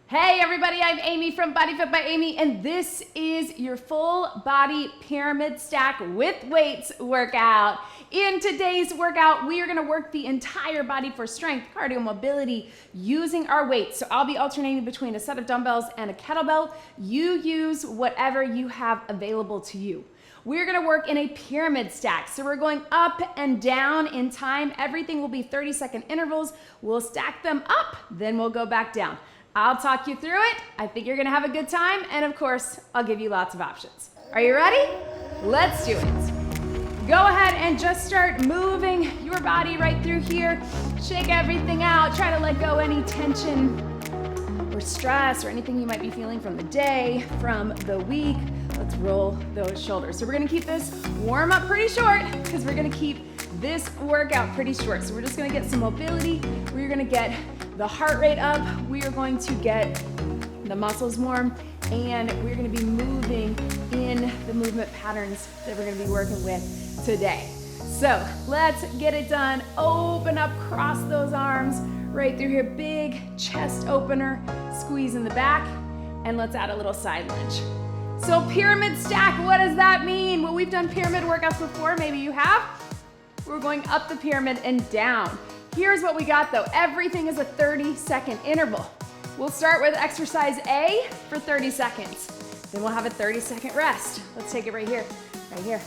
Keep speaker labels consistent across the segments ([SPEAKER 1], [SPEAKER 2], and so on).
[SPEAKER 1] Hey everybody, I'm Amy from BodyFit by Amy, and this is your full body pyramid stack with weights workout. In today's workout, we are gonna work the entire body for strength, cardio, mobility, using our weights. So I'll be alternating between a set of dumbbells and a kettlebell. You use whatever you have available to you. We're gonna work in a pyramid stack. So we're going up and down in time. Everything will be 30-second intervals. We'll stack them up, then we'll go back down. I'll talk you through it. I think you're gonna have a good time. And of course, I'll give you lots of options. Are you ready? Let's do it. Go ahead and just start moving your body right through here. Shake everything out. Try to let go any tension or stress or anything you might be feeling from the day, from the week. Let's roll those shoulders. So we're gonna keep this warm up pretty short because we're gonna keep this workout pretty short. So we're just gonna get some mobility. We're gonna get the heart rate up. We are going to get the muscles warm, and we're gonna be moving in the movement patterns that we're gonna be working with today. So let's get it done. Open up, cross those arms right through here. Big chest opener, squeeze in the back, and let's add a little side lunge. So pyramid stack, what does that mean? Well, we've done pyramid workouts before, maybe you have. We're going up the pyramid and down. Here's what we got though. Everything is a 30-second interval. We'll start with exercise A for 30 seconds. Then we'll have a 30-second rest. Let's take it right here, right here.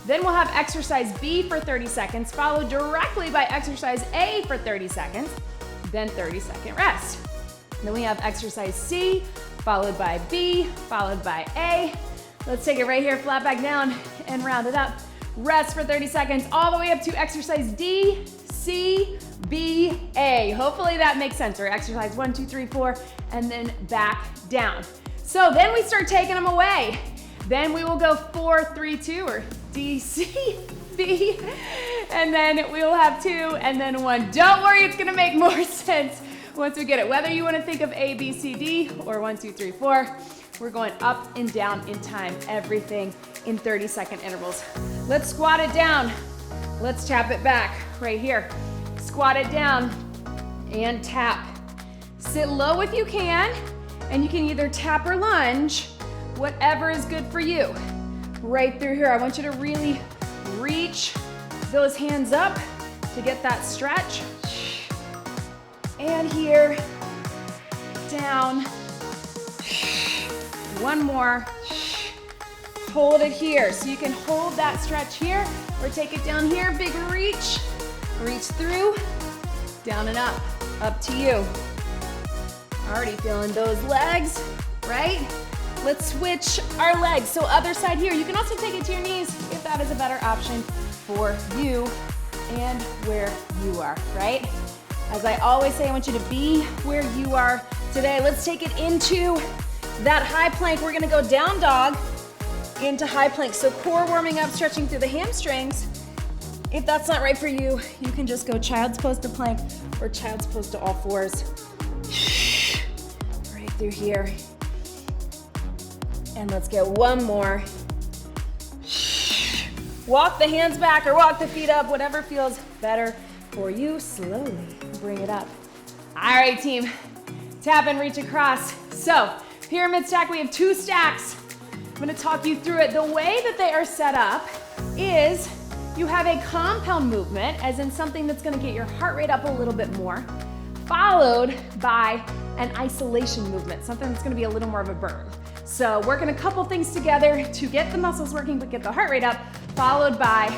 [SPEAKER 1] Then we'll have exercise B for 30 seconds, followed directly by exercise A for 30 seconds, then 30-second rest. Then we have exercise C, followed by B, followed by A. Let's take it right here, flat back down and round it up. Rest for 30 seconds, all the way up to exercise D, C, B, A. Hopefully that makes sense. Or exercise 1, 2, 3, 4, and then back down. So then we start taking them away. Then we will go 4, 3, 2, or D, C, B, and then we'll have 2, and then 1. Don't worry, it's gonna make more sense once we get it. Whether you wanna think of A, B, C, D, or 1, 2, 3, 4, we're going up and down in time, everything in 30-second intervals. Let's squat it down. Let's tap it back right here. Squat it down and tap. Sit low if you can, and you can either tap or lunge, whatever is good for you. Right through here, I want you to really reach those hands up to get that stretch. And here, down. One more. Hold it here. So you can hold that stretch here or take it down here. Big reach. Reach through, down and up to you. Already feeling those legs, right? Let's switch our legs. So other side here. You can also take it to your knees if that is a better option for you and where you are, right? As I always say, I want you to be where you are today. Let's take it into that high plank. We're gonna go down dog into high plank. So core warming up, stretching through the hamstrings. If that's not right for you, you can just go child's pose to plank or child's pose to all fours. Right through here. And let's get one more. Walk the hands back or walk the feet up, whatever feels better for you. Slowly bring it up. All right, team. Tap and reach across. So, pyramid stack, we have 2 stacks. I'm gonna talk you through it. The way that they are set up is you have a compound movement, as in something that's gonna get your heart rate up a little bit more, followed by an isolation movement, something that's gonna be a little more of a burn. So working a couple things together to get the muscles working but get the heart rate up, followed by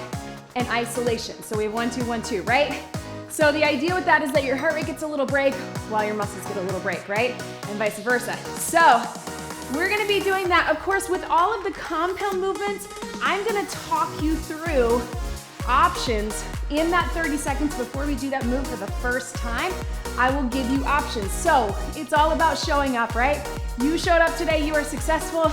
[SPEAKER 1] an isolation. So we have 1, 2, 1, 2, right? So the idea with that is that your heart rate gets a little break while your muscles get a little break, right? And vice versa. So we're gonna be doing that, of course, with all of the compound movements. I'm gonna talk you through options in that 30 seconds before we do that move for the first time. I will give you options. So it's all about showing up, right? You showed up today, you are successful.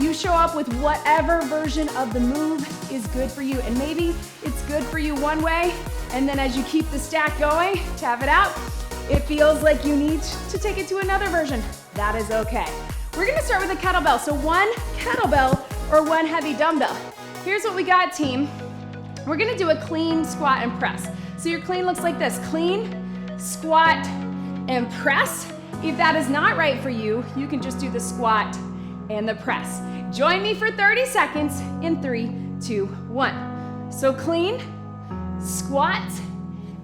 [SPEAKER 1] You show up with whatever version of the move is good for you. And maybe it's good for you one way, and then as you keep the stack going, tap it out, it feels like you need to take it to another version. That is okay. We're gonna start with a kettlebell. So 1 kettlebell or 1 heavy dumbbell. Here's what we got, team. We're gonna do a clean squat and press. So your clean looks like this. Clean, squat, and press. If that is not right for you, you can just do the squat and the press. Join me for 30 seconds in 3, 2, 1. So clean, squat,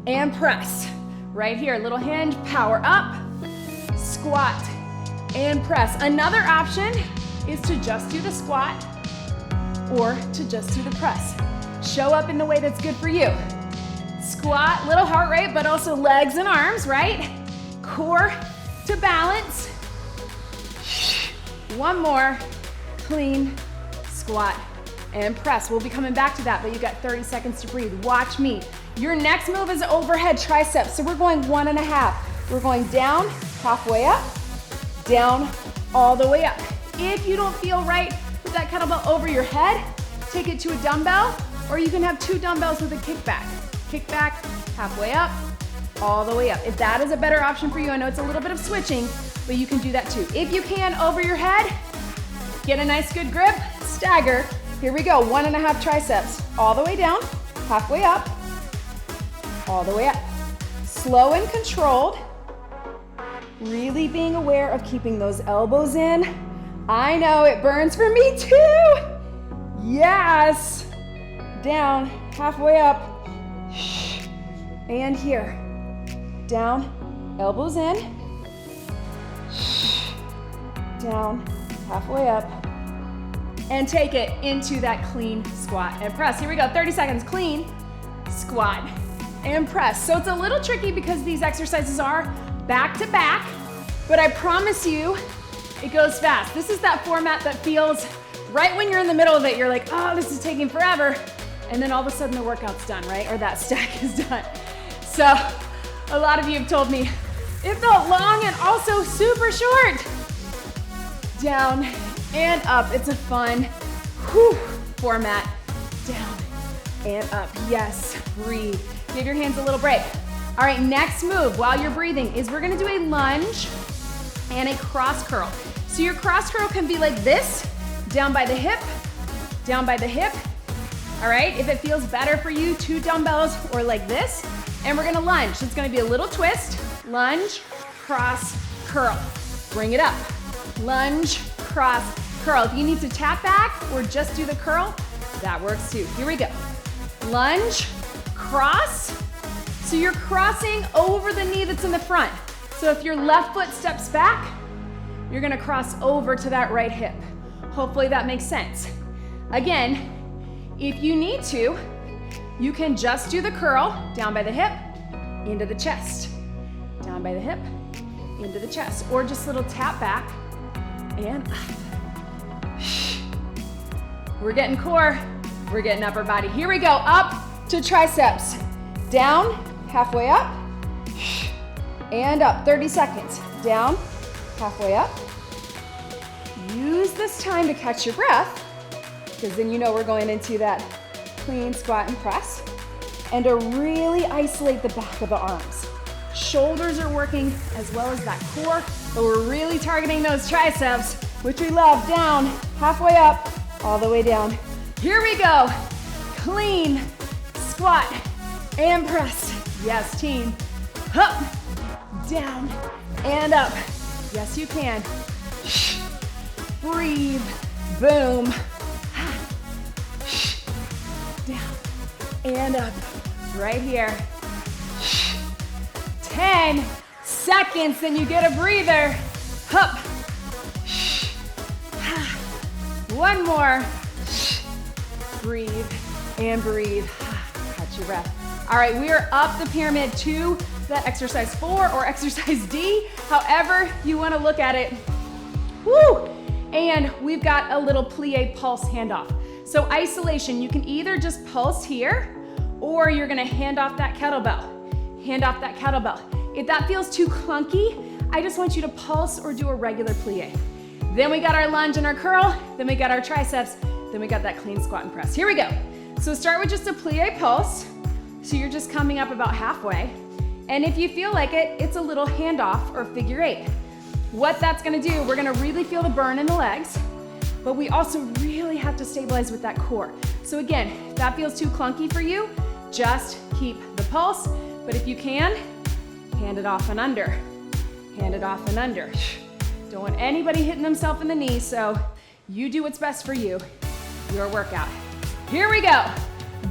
[SPEAKER 1] and press. Right here, little hinge, power up, squat, and press. Another option is to just do the squat or to just do the press. Show up in the way that's good for you. Squat, little heart rate, but also legs and arms, right? Core to balance. One more, clean, squat, and press. We'll be coming back to that, but you got 30 seconds to breathe. Watch me. Your next move is overhead triceps. So we're going 1.5. We're going down, halfway up, down, all the way up. If you don't feel right with that kettlebell over your head, take it to a dumbbell, or you can have 2 dumbbells with a kickback. Kickback, halfway up, all the way up. If that is a better option for you, I know it's a little bit of switching, but you can do that too. If you can, over your head, get a nice good grip, stagger. Here we go, 1.5 triceps, all the way down, halfway up, all the way up. Slow and controlled, really being aware of keeping those elbows in. I know it burns for me too. Yes. Down, halfway up, and here. Down, elbows in, down, halfway up, and take it into that clean squat and press. Here we go, 30 seconds, clean, squat, and press. So it's a little tricky because these exercises are back to back, but I promise you, it goes fast. This is that format that feels right when you're in the middle of it, you're like, oh, this is taking forever. And then all of a sudden the workout's done, right? Or that stack is done. So a lot of you have told me, it felt long and also super short. Down and up. It's a fun format. Down and up. Yes, breathe. Give your hands a little break. All right, next move while you're breathing is we're gonna do a lunge and a cross curl. So your cross curl can be like this, down by the hip, down by the hip. All right, if it feels better for you, 2 dumbbells or like this, and we're gonna lunge. It's gonna be a little twist, lunge, cross, curl. Bring it up, lunge, cross, curl. If you need to tap back or just do the curl, that works too. Here we go. Lunge, cross. So you're crossing over the knee that's in the front. So if your left foot steps back, you're gonna cross over to that right hip. Hopefully that makes sense. Again, if you need to, you can just do the curl, down by the hip, into the chest. Down by the hip, into the chest. Or just a little tap back and up. We're getting core, we're getting upper body. Here we go, up to triceps. Down, halfway up, and up, 30 seconds. Down, halfway up. Use this time to catch your breath, because then you know we're going into that clean squat and press, and to really isolate the back of the arms. Shoulders are working as well as that core, but we're really targeting those triceps, which we love. Down, halfway up, all the way down. Here we go. Clean, squat, and press. Yes, team. Up, down, and up. Yes, you can. Breathe, boom. Down and up, right here. 10 seconds, then you get a breather. Up. One more. Breathe and breathe. Catch your breath. All right, we are up the pyramid to that exercise 4 or exercise D, however you want to look at it. Woo! And we've got a little plie pulse handoff. So isolation, you can either just pulse here or you're gonna hand off that kettlebell. Hand off that kettlebell. If that feels too clunky, I just want you to pulse or do a regular plie. Then we got our lunge and our curl, then we got our triceps, then we got that clean squat and press. Here we go. So start with just a plie pulse. So you're just coming up about halfway. And if you feel like it, it's a little handoff or figure 8. What that's gonna do, we're gonna really feel the burn in the legs, but we also really have to stabilize with that core. So again, if that feels too clunky for you, just keep the pulse, but if you can, hand it off and under. hand it off and under. Don't want anybody hitting themselves in the knee, so you do what's best for you, your workout. Here we go.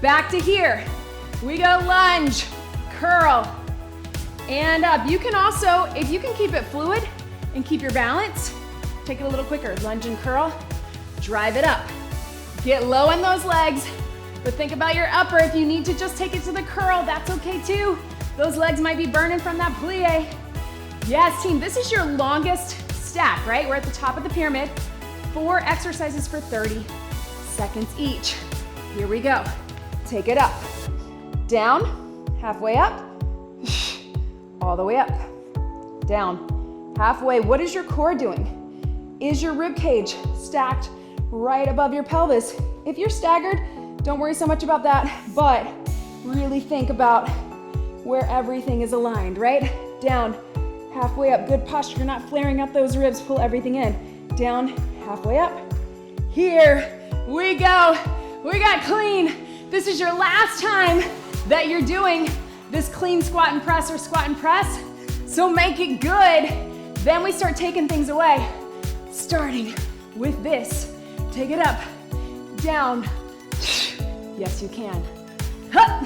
[SPEAKER 1] Back to here. We go lunge, curl, and up. You can also, if you can keep it fluid and keep your balance, take it a little quicker. Lunge and curl, drive it up. Get low in those legs, but think about your upper. If you need to just take it to the curl, that's okay too. Those legs might be burning from that plie. Yes, team, this is your longest stack, right? We're at the top of the pyramid. 4 exercises for 30 seconds each. Here we go. Take it up. Down, halfway up, all the way up. Down, halfway. What is your core doing? Is your rib cage stacked right above your pelvis? If you're staggered, don't worry so much about that, but really think about where everything is aligned, right? Down, halfway up, good posture. You're not flaring out those ribs, pull everything in. Down, halfway up. Here we go. We got clean. This is your last time that you're doing this clean squat and press or squat and press, so make it good. Then we start taking things away, starting with this. Take it up, down. Yes, you can. Hup.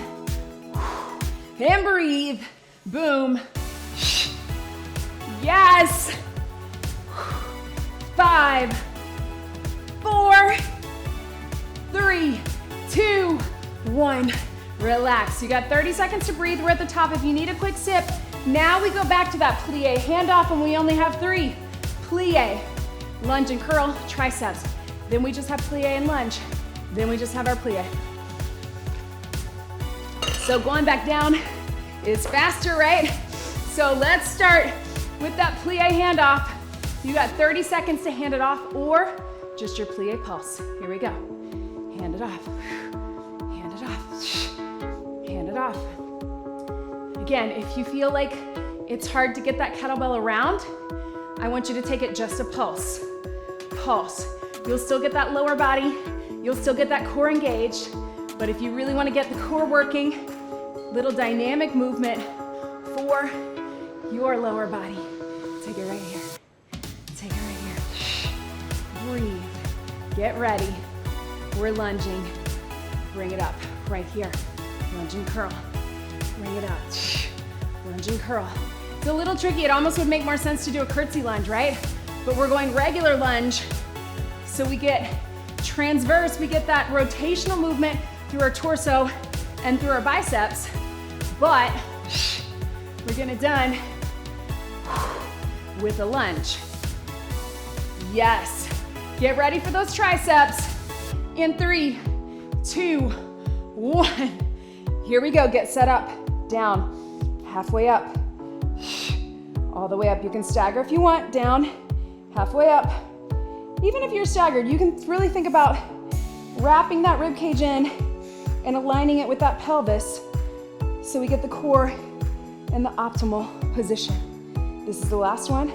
[SPEAKER 1] And breathe. Boom. Yes. 5, 4, 3, 2, 1. Relax. You got 30 seconds to breathe. We're at the top. If you need a quick sip, now we go back to that plie. Hand off, and we only have 3. Plie, lunge and curl, triceps. Then we just have plie and lunge. Then we just have our plie. So going back down is faster, right? So let's start with that plie handoff. You got 30 seconds to hand it off, or just your plie pulse. Here we go. Hand it off. Hand it off. Hand it off. Again, if you feel like it's hard to get that kettlebell around, I want you to take it just a pulse. Pulse. You'll still get that lower body. You'll still get that core engaged. But if you really want to get the core working, little dynamic movement for your lower body. Take it right here. Take it right here. Breathe. Get ready. We're lunging. Bring it up right here. Lunge and curl. Bring it up. Lunge and curl. It's a little tricky. It almost would make more sense to do a curtsy lunge, right? But we're going regular lunge. So we get transverse, we get that rotational movement through our torso and through our biceps, but we're getting it done with a lunge. Yes. Get ready for those triceps. In 3, 2, 1. Here we go. Get set up. Down. Halfway up. All the way up. You can stagger if you want. Down. Halfway up. Even if you're staggered, you can really think about wrapping that rib cage in and aligning it with that pelvis so we get the core in the optimal position. This is the last one.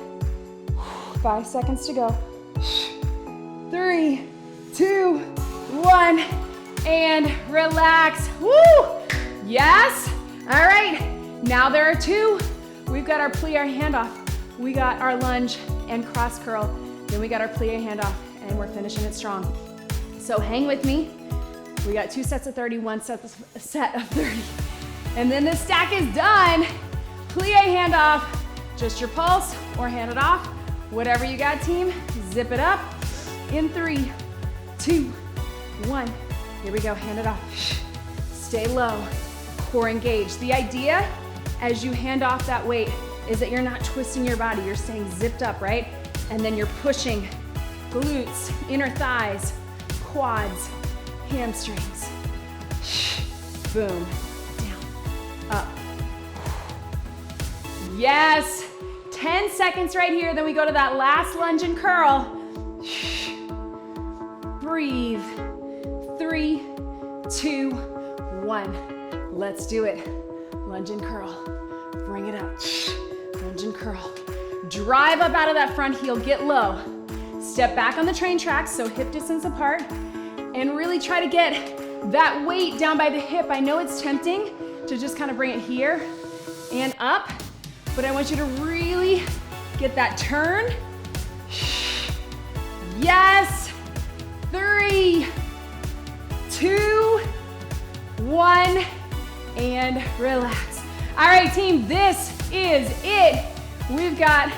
[SPEAKER 1] 5 seconds to go. 3, 2, 1, and relax. Woo! Yes? All right, now there are 2. We've got our plie, our handoff. We got our lunge and cross curl. Then we got our plie handoff, and we're finishing it strong. So hang with me. We got 2 sets of 30, 1 set of 30. And then this stack is done. Plie handoff, just your pulse or hand it off. Whatever you got, team, zip it up. In 3, 2, 1. Here we go, hand it off. Stay low, core engaged. The idea as you hand off that weight is that you're not twisting your body, you're staying zipped up, right? And then you're pushing glutes, inner thighs, quads, hamstrings. Boom, down, up. Yes, 10 seconds right here, then we go to that last lunge and curl. Breathe. 3, 2, 1. Let's do it. Lunge and curl. Bring it up. Lunge and curl. Drive up out of that front heel, get low. Step back on the train tracks, so hip distance apart, and really try to get that weight down by the hip. I know it's tempting to just kind of bring it here and up, but I want you to really Get that turn. Yes. 3, 2, 1, and relax. All right, team, this is it. We've got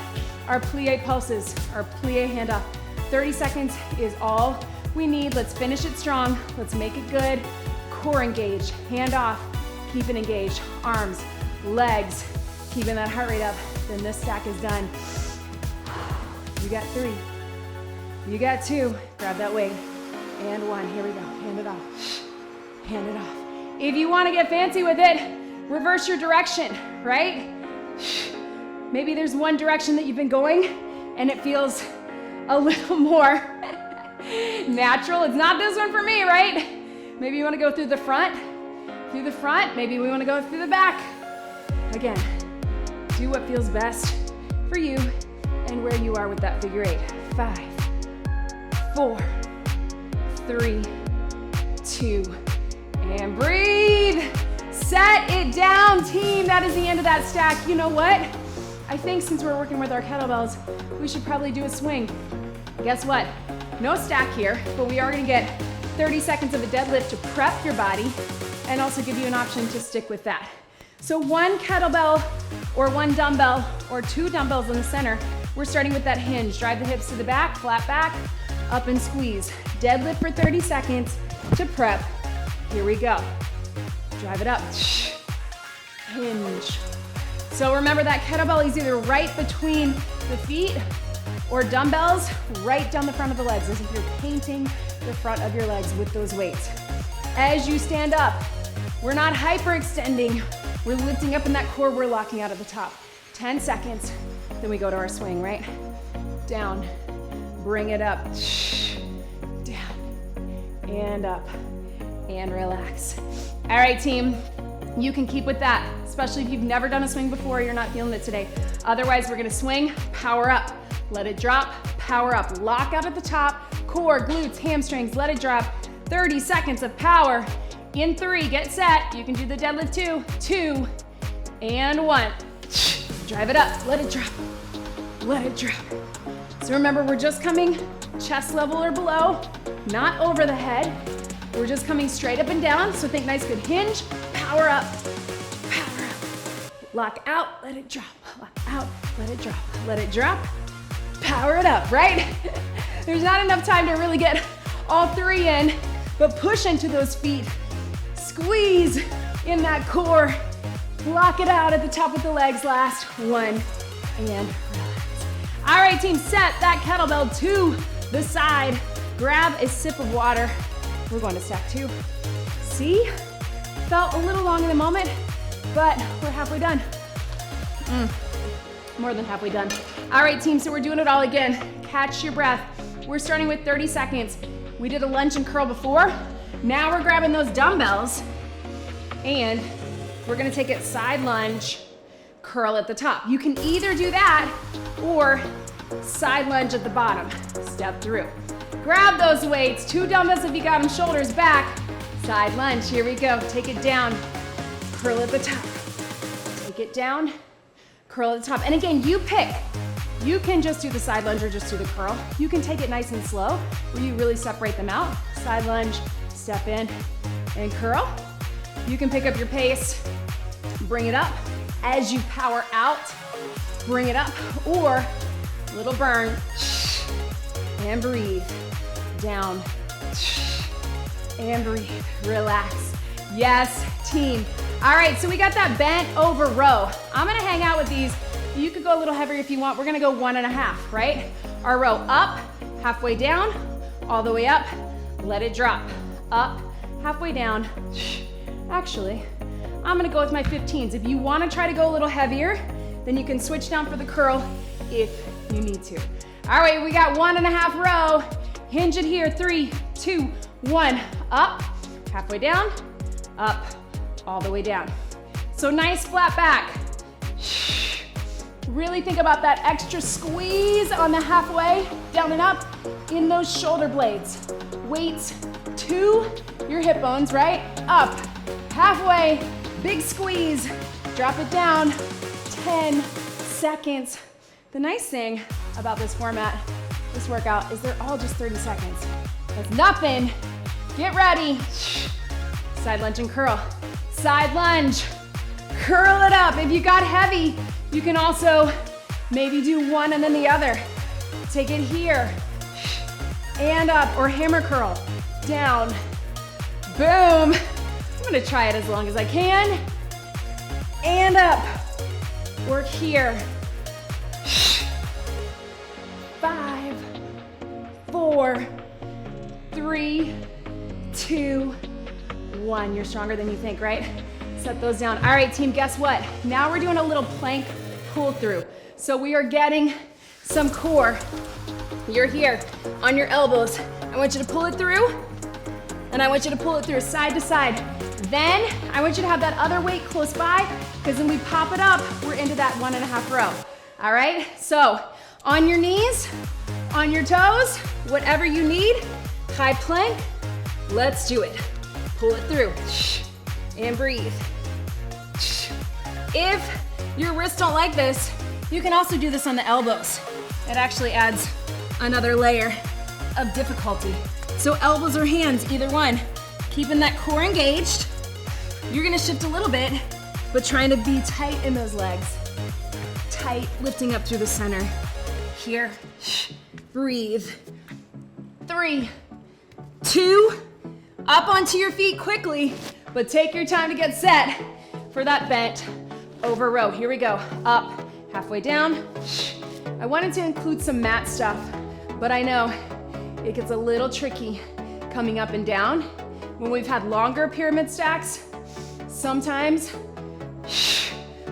[SPEAKER 1] our plie pulses, our plie handoff. 30 seconds is all we need. Let's finish it strong. Let's make it good. Core engaged, hand off, keep it engaged. Arms, legs, keeping that heart rate up. Then this stack is done. You got 3. You got 2. Grab that weight. And 1. Here we go. Hand it off. Hand it off. If you want to get fancy with it, reverse your direction, right? Maybe there's one direction that you've been going and it feels a little more natural. It's not this one for me, right? Maybe you want to go through the front. Maybe we want to go through the back. Again, do what feels best for you and where you are with that figure 8. 5, 4, 3, 2, and breathe. Set it down, team. That is the end of that stack. You know what? I think since we're working with our kettlebells, we should probably do a swing. Guess what? No stack here, but we are gonna get 30 seconds of a deadlift to prep your body and also give you an option to stick with that. So 1 kettlebell or 1 dumbbell or 2 dumbbells in the center. We're starting with that hinge. Drive the hips to the back, flat back, up and squeeze. Deadlift for 30 seconds to prep. Here we go. Drive it up. Hinge. So remember that kettlebell is either right between the feet or dumbbells right down the front of the legs, as if you're painting the front of your legs with those weights. As you stand up, we're not hyperextending. We're lifting up in that core. We're locking out at the top. 10 seconds. Then we go to our swing, right? Down. Bring it up. Down. And up. And relax. All right, team. You can keep with that, especially if you've never done a swing before, you're not feeling it today. Otherwise, we're gonna swing, power up. Let it drop, power up. Lock out at the top. Core, glutes, hamstrings, let it drop. 30 seconds of power. In 3, get set. You can do the deadlift 2, and 1. Drive it up, let it drop. Let it drop. So remember, we're just coming chest level or below, not over the head. We're just coming straight up and down, so think nice good hinge. Power up, power up. Lock out, let it drop. Lock out, let it drop. Let it drop, power it up, right? There's not enough time to really get all 3 in, but push into those feet. Squeeze in that core. Lock it out at the top of the legs. Last 1, and relax. All right, team, set that kettlebell to the side. Grab a sip of water. We're going to stack 2. See? Felt a little long in the moment, but we're halfway done. More than halfway done. All right, team, so we're doing it all again. Catch your breath. We're starting with 30 seconds. We did a lunge and curl before. Now we're grabbing those dumbbells and we're gonna take it side lunge, curl at the top. You can either do that or side lunge at the bottom. Step through. Grab those weights, 2 dumbbells if you got them, shoulders back. Side lunge, here we go. Take it down, curl at the top. Take it down, curl at the top. And again, you pick. You can just do the side lunge or just do the curl. You can take it nice and slow where you really separate them out. Side lunge, step in and curl. You can pick up your pace, bring it up. As you power out, bring it up, or little burn, and breathe. Down, and breathe, relax. Yes, team. All right, so we got that bent over row. I'm gonna hang out with these. You could go a little heavier if you want. We're gonna go 1.5, right? Our row up, halfway down, all the way up, let it drop. Up, halfway down. Actually, I'm gonna go with my 15s. If you wanna try to go a little heavier, then you can switch down for the curl if you need to. All right, we got 1.5 row. Hinge it here, 3, 2, 1. Up, halfway down, up, all the way down. So nice flat back. Really think about that extra squeeze on the halfway, down and up, in those shoulder blades. Weights to your hip bones, right? Up, halfway, big squeeze. Drop it down, 10 seconds. The nice thing about this format, this workout, is they're all just 30 seconds. That's nothing. Get ready. Side lunge and curl. Side lunge. Curl it up. If you got heavy, you can also maybe do one and then the other. Take it here and up, or hammer curl. Down. Boom. I'm gonna try it as long as I can. And up. Work here. 5, 4, 3, 2, 1. You're stronger than you think, right? Set those down. All right, team, guess what? Now we're doing a little plank pull through. So we are getting some core. You're here on your elbows. I want you to pull it through, and I want you to pull it through side to side. Then I want you to have that other weight close by, because when we pop it up, we're into that 1.5 row. All right, so on your knees, on your toes, whatever you need, high plank, let's do it. Pull it through, and breathe. If your wrists don't like this, you can also do this on the elbows. It actually adds another layer of difficulty. So elbows or hands, either one. Keeping that core engaged. You're gonna shift a little bit, but trying to be tight in those legs. Tight, lifting up through the center. Here, breathe. 3, 2, up onto your feet quickly, but take your time to get set for that bent over row. Here we go, up, halfway down. I wanted to include some mat stuff, but I know it gets a little tricky coming up and down. When we've had longer pyramid stacks, sometimes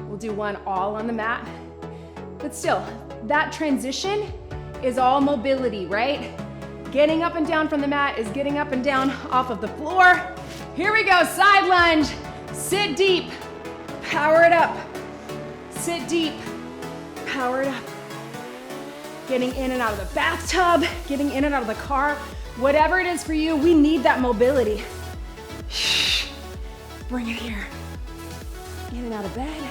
[SPEAKER 1] we'll do one all on the mat, but still, that transition is all mobility, right? Getting up and down from the mat is getting up and down off of the floor. Here we go, side lunge. Sit deep, power it up. Sit deep, power it up. Getting in and out of the bathtub, getting in and out of the car. Whatever it is for you, we need that mobility. Bring it here. In and out of bed.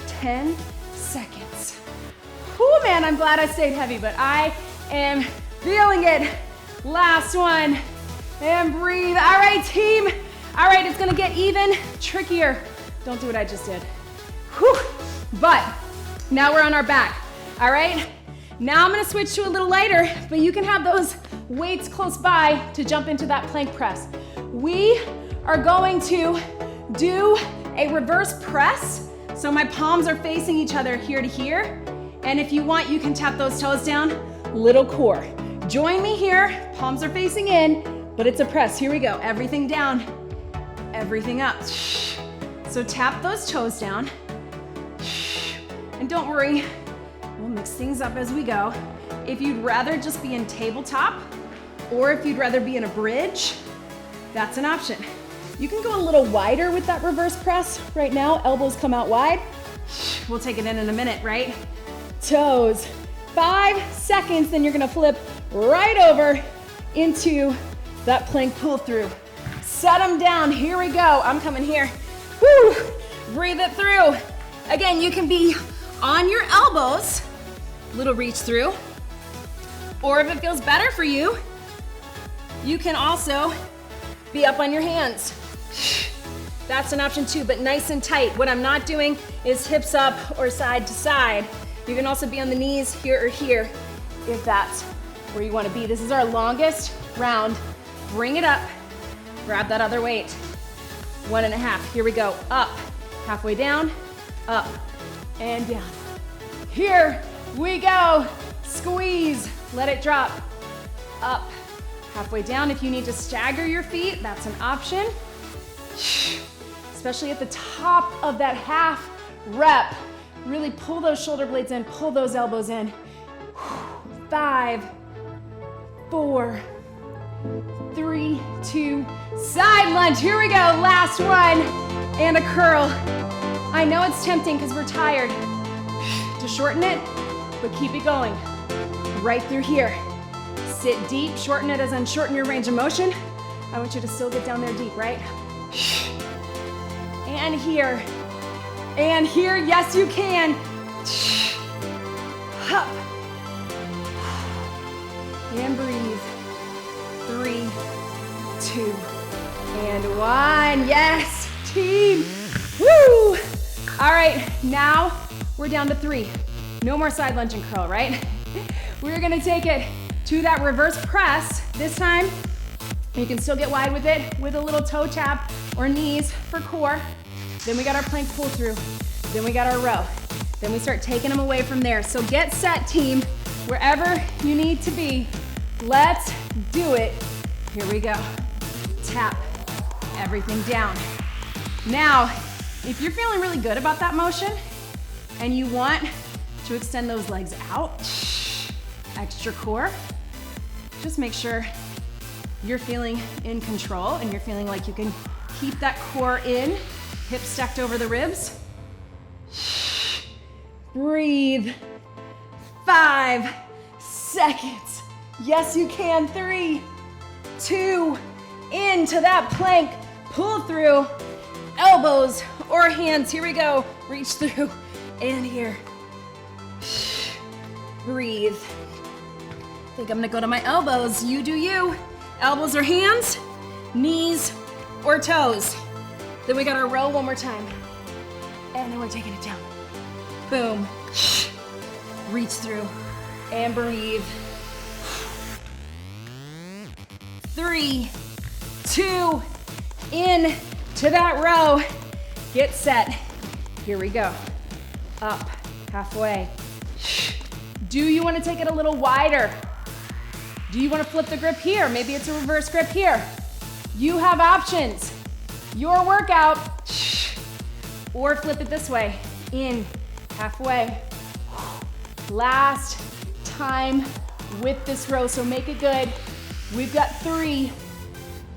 [SPEAKER 1] 10 seconds. Oh man, I'm glad I stayed heavy, but I am feeling it. Last one, and breathe. All right, team. All right, it's gonna get even trickier. Don't do what I just did. Whew. But now we're on our back, all right? Now I'm gonna switch to a little lighter, but you can have those weights close by to jump into that plank press. We are going to do a reverse press. So my palms are facing each other here to here. And if you want, you can tap those toes down, little core. Join me here, palms are facing in, but it's a press. Here we go, everything down, everything up. So tap those toes down. And don't worry, we'll mix things up as we go. If you'd rather just be in tabletop, or if you'd rather be in a bridge, that's an option. You can go a little wider with that reverse press. Right now, elbows come out wide. We'll take it in a minute, right? Toes, 5 seconds, then you're gonna flip right over into that plank pull through. Set them down, here we go. I'm coming here. Woo! Breathe it through. Again, you can be on your elbows, little reach through, or if it feels better for you, you can also be up on your hands. That's an option too, but nice and tight. What I'm not doing is hips up or side to side. You can also be on the knees here or here if that's where you want to be. This is our longest round. Bring it up, grab that other weight. 1.5, here we go. Up, halfway down, up and down. Here we go. Squeeze, let it drop. Up, halfway down. If you need to stagger your feet, that's an option. Especially at the top of that half rep. Really pull those shoulder blades in, pull those elbows in. 5, 4, 3, 2, side lunge. Here we go, last one. And a curl. I know it's tempting because we're tired to shorten it, but keep it going. Right through here. Sit deep, shorten it as in shorten your range of motion. I want you to still get down there deep, right? And here, yes you can. Up. And breathe. 3, 2, and 1. Yes, team. Woo! All right, now we're down to 3. No more side lunge and curl, right? We're gonna take it to that reverse press. This time, you can still get wide with it with a little toe tap or knees for core. Then we got our plank pull through. Then we got our row. Then we start taking them away from there. So get set, team, wherever you need to be. Let's do it. Here we go. Tap everything down. Now, if you're feeling really good about that motion and you want to extend those legs out, extra core, just make sure you're feeling in control and you're feeling like you can keep that core in, hips stacked over the ribs. Breathe. 5 seconds. Yes, you can. 3, 2, into that plank. Pull through. Elbows or hands. Here we go. Reach through. And here. Breathe. I think I'm gonna go to my elbows. You do you. Elbows or hands, knees or toes. Then we got our row one more time. And then we're taking it down. Boom. Reach through and breathe. 3, 2, in to that row. Get set. Here we go. Up, halfway. Do you want to take it a little wider? Do you want to flip the grip here? Maybe it's a reverse grip here. You have options. Your workout. Or flip it this way. In, halfway. Last time with this row, so make it good. We've got 3,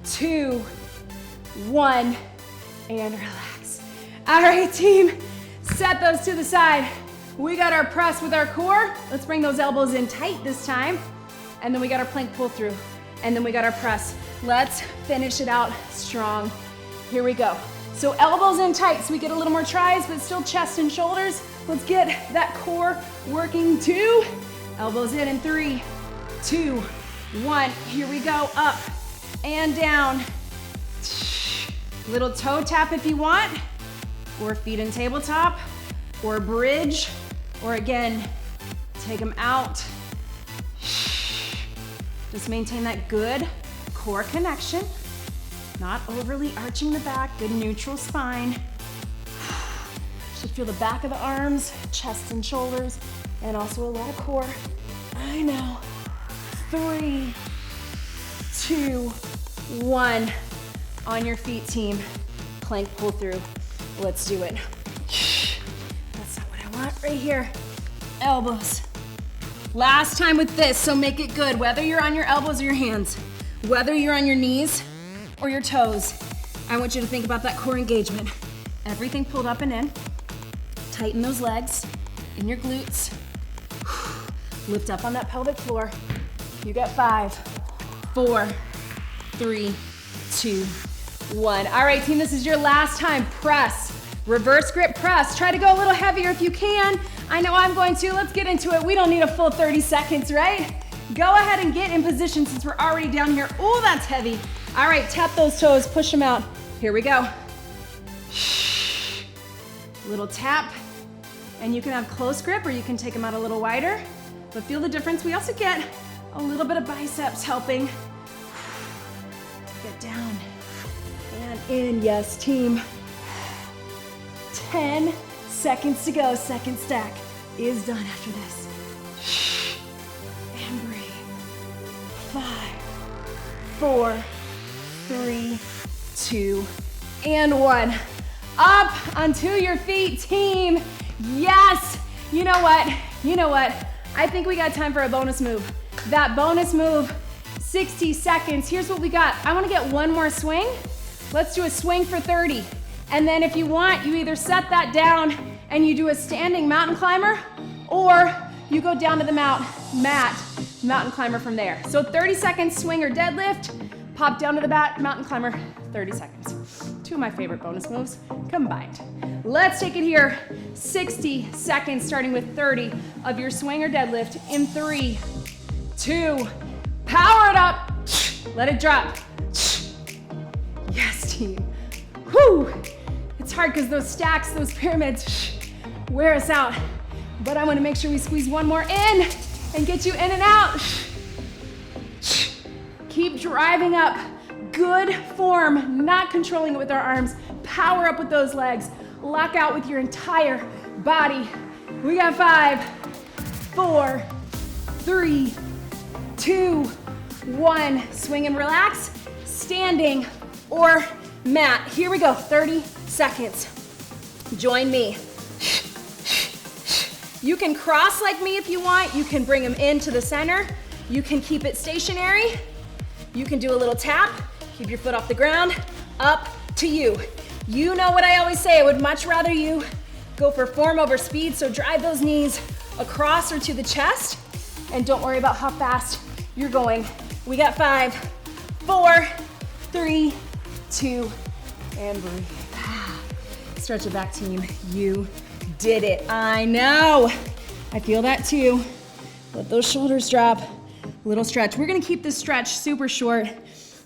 [SPEAKER 1] 2, 1, and relax. All right, team, set those to the side. We got our press with our core. Let's bring those elbows in tight this time. And then we got our plank pull through. And then we got our press. Let's finish it out strong. Here we go. So elbows in tight, so we get a little more tries, but still chest and shoulders. Let's get that core working too. Elbows in 3, 2, 1. Here we go, up and down. Little toe tap if you want, or feet in tabletop, or bridge, or again, take them out. Just maintain that good core connection, not overly arching the back, good neutral spine. Should feel the back of the arms, chest and shoulders, and also a lot of core. I know. 3, 2, 1. On your feet, team. Plank pull through. Let's do it. That's not what I want right here. Elbows. Last time with this, so make it good. Whether you're on your elbows or your hands, whether you're on your knees or your toes, I want you to think about that core engagement. Everything pulled up and in. Tighten those legs in your glutes. Lift up on that pelvic floor. You got 5, 4, 3, 2, 1. All right, team, this is your last time. Press, reverse grip press. Try to go a little heavier if you can. I know I'm going to. Let's get into it. We don't need a full 30 seconds, right? Go ahead and get in position since we're already down here. Oh, that's heavy. All right, tap those toes, push them out. Here we go. Little tap, and you can have close grip or you can take them out a little wider, but feel the difference. We also get a little bit of biceps helping. Get down and in, yes, team. 10 seconds to go. Second stack is done after this. And breathe. 5, 4, 3, 2, and 1. Up onto your feet, team. Yes. You know what? I think we got time for a bonus move. That bonus move, 60 seconds. Here's what we got. I want to get one more swing. Let's do a swing for 30. And then if you want, you either set that down and you do a standing mountain climber, or you go down to the mat, mountain climber from there. So 30 seconds swing or deadlift, pop down to the mat, mountain climber, 30 seconds. Two of my favorite bonus moves combined. Let's take it here 60 seconds, starting with 30 of your swing or deadlift in 3, 2, power it up. Let it drop. Yes, team. Whew. It's hard because those stacks, those pyramids wear us out. But I want to make sure we squeeze one more in and get you in and out. Keep driving up. Good form, not controlling it with our arms. Power up with those legs. Lock out with your entire body. We got 5, 4, 3, 2, 1. Swing and relax. Standing or mat. Here we go, 30 seconds. Join me. You can cross like me if you want. You can bring them into the center. You can keep it stationary. You can do a little tap. Keep your foot off the ground. Up to you. You know what I always say, I would much rather you go for form over speed, so drive those knees across or to the chest, and don't worry about how fast you're going. We got 5, 4, 3, 2, and breathe. Stretch it back, team. You did it. I know. I feel that too. Let those shoulders drop. Little stretch. We're gonna keep this stretch super short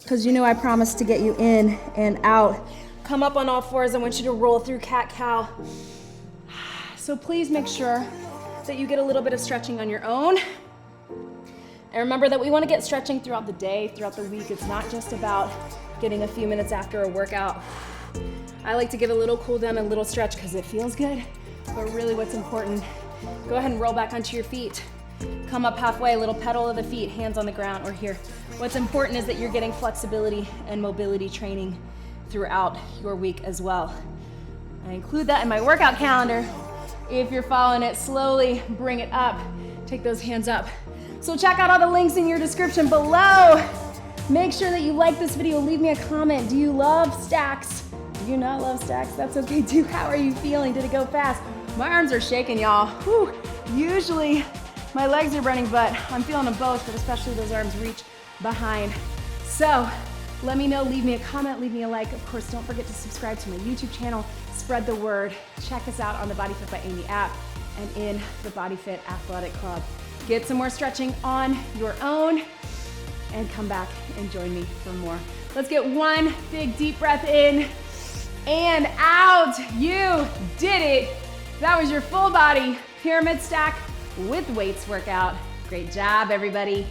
[SPEAKER 1] because you know I promised to get you in and out. Come up on all fours. I want you to roll through cat-cow. So please make sure that you get a little bit of stretching on your own. And remember that we want to get stretching throughout the day, throughout the week. It's not just about getting a few minutes after a workout. I like to give a little cool down, a little stretch because it feels good. But really what's important, go ahead and roll back onto your feet. Come up halfway, a little pedal of the feet, hands on the ground or here. What's important is that you're getting flexibility and mobility training throughout your week as well. I include that in my workout calendar. If you're following it, slowly bring it up. Take those hands up. So check out all the links in your description below. Make sure that you like this video. Leave me a comment. Do you love stacks? Do you not love stacks? That's okay too. How are you feeling? Did it go fast? My arms are shaking, y'all. Whew. Usually my legs are burning, but I'm feeling them both, but especially those arms reach behind. So let me know, leave me a comment, leave me a like. Of course, don't forget to subscribe to my YouTube channel. Spread the word. Check us out on the BodyFit by Amy app and in the BodyFit Athletic Club. Get some more stretching on your own and come back and join me for more. Let's get one big deep breath in and out. You did it. That was your full body pyramid stack with weights workout. Great job, everybody.